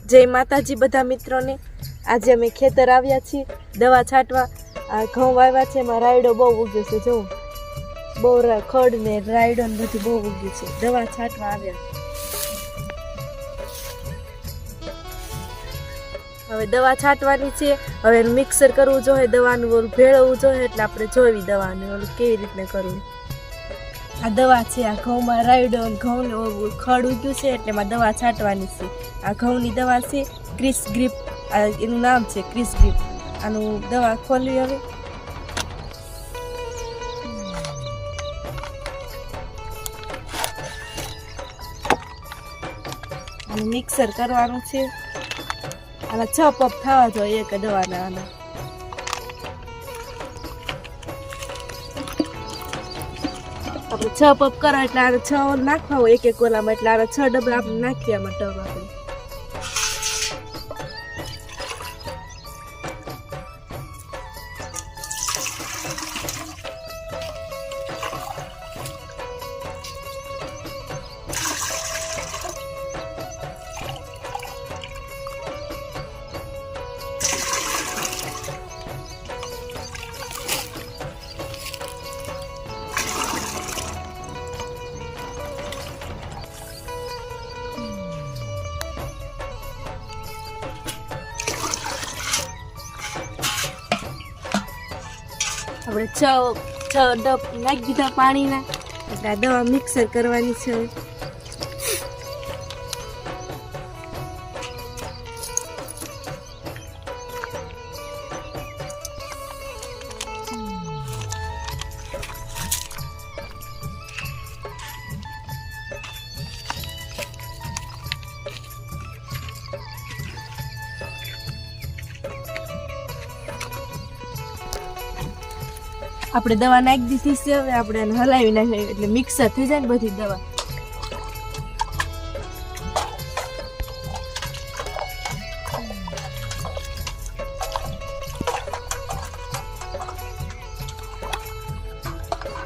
जय माताजी बधा मित्रों ने। आज अमे खेतर आव्या छीए दवा छांटवा। आ घઉં વાવ્યા છે, એમાં રાયડો બહુ ઉગ્યો છે। જો બહુ ખડ ને રાયડો ને બધું બહુ ઉગ્યું છે। દવા છાંટવા આવ્યા। હવે દવા છાંટવાની છે। હવે એનું મિક્સર કરવું જોઈએ, દવાનું ઓલું ભેળવવું જોઈએ, એટલે આપણે જોવી દવાનું ઓલું કેવી રીતને કરવું। આ દવા છે, આ ઘઉંમાં રાયડો અને ઘઉં ખડ ઉગ્યું છે, એટલે એમાં દવા છાંટવાની છે। આ ઘઉંની દવા છે ક્રિસ ગ્રીપ, એનું નામ છે ક્રિસ ગ્રીપ। આનું દવા ખોલી હવે આનું મિક્સર કરવાનું છે। આના 6 પપ થવા જોઈએ એક દવાના। આના આપણે 6 પપ કરો એટલે આને 6 નાખવા હોય એક ઓલામાં, એટલે આના 6 ડબલા આપણે નાખીએ આમાં ટબ આપણે। આપણે 6 ડબ નાખી દીધા પાણીના, એટલે આ દવા મિક્સર કરવાની છે। આપણે દવા નાખી દીધી છે। હવે આપણે એને હલાવી નાખીએ એટલે મિક્સર થઈ જાય ને બધી દવા।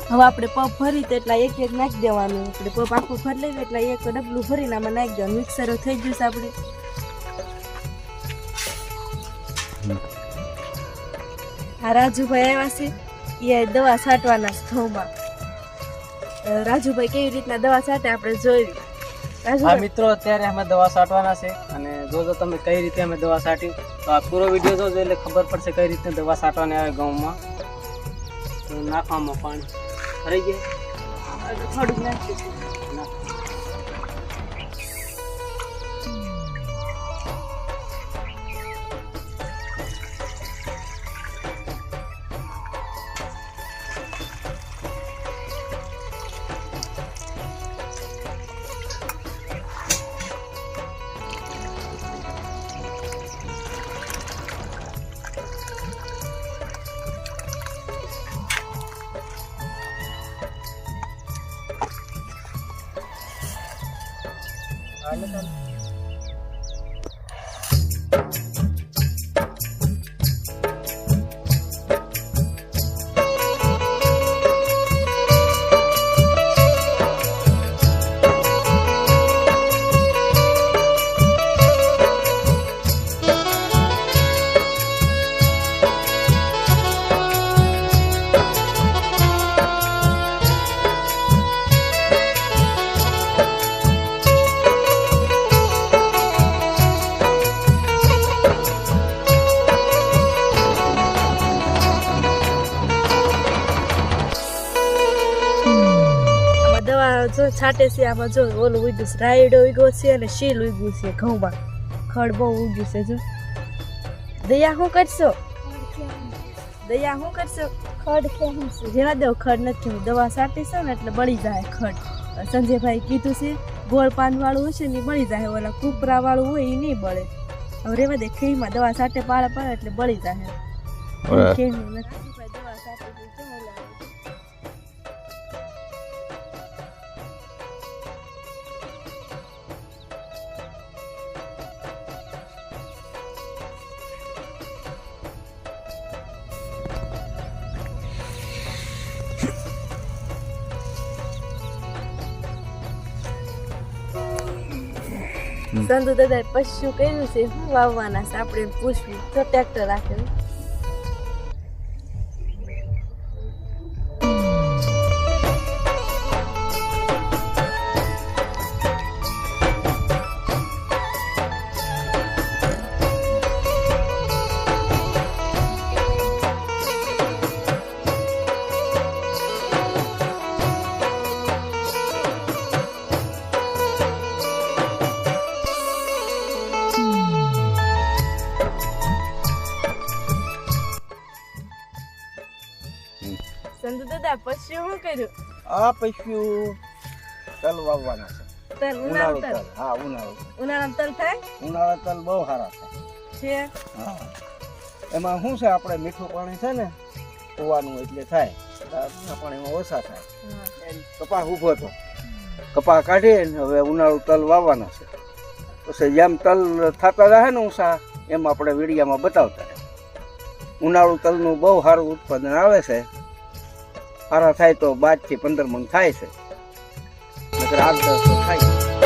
હવે આપણે પપ ભરી તો એટલા એક એક નાખી દેવાનું। આપણે પપ આખું ભરી લઈએ એટલે એક ડબલું ભરીને આમાં નાખી દેવાનું। મિક્સર થઈ ગયું છે આપણે। આ રાજુભાઈ આવ્યા છે, એ દવા છાંટવાના ઘઉંમાં। રાજુભાઈ કેવી રીતના દવા છાંટે આપણે જોયું। હા મિત્રો, અત્યારે અમે દવા છાંટવાના છે, અને જોજો તમે કઈ રીતે અમે દવા છાંટી, તો આ પૂરો વિડીયો જોજો એટલે ખબર પડશે કઈ રીતે દવા છાંટવાની આવે ઘઉંમાં। તો નાખવામાં પાણી ભરાઈ ગયા, થોડુંક નાખી જો છાંટે છે। આમાં જો ઓલું ઉગ્યું છે, રાયડો ઉગ્યો છે અને શીલ ઉગ્યું છે ઘઉંમાં। ખડ બહુ ઉગ્યું છે। જો દયા શું કરશો? દયા શું કરશો? ખડ ખેવું છે। જેવા દેવ ખડ નથી, દવા છાંટીશો ને એટલે બળી જાય ખડ। સંજયભાઈ કીધું છે ગોળ પાન વાળું હશે ને બળી જાય, ઓલા કુપરા વાળું હોય એ નહીં બળે। હવે રેવા દે, ખીમાં દવા છાંટે પાળે પાડે એટલે બળી જાય। કેવું નથી દવા છાંટી સંધુ દાદા પશુ કર્યું છે શું વાવવાના છે આપણે એમ પૂછવું તો ટ્રેક્ટર રાખેલું સંધુ દાદા પશુ શું કર્યું આ પૈસ્યું તલ વાવવાના છે તલ ઉનાળુ તલ હા ઉનાળુ ઉનાળામાં તલ થાય ઉનાળા તલ બહુ સારા થાય છે હા એમાં શું છે આપણે મીઠું પાણી છે ને કૂવાનું એટલે થાય મીઠા પાણીમાં ઓછા થાય કપા ઊભો હતો કપા કાઢીએ ને હવે ઉનાળુ તલ વાવવાના છે પછી જેમ તલ થતા રહે ને ઊંચા એમ આપણે વીડિયામાં બતાવતા રહે ઉનાળુ તલનું બહુ સારું ઉત્પાદન આવે છે સારા થાય તો 12 થી 15 મણ થાય છે નકર 8-10 થાય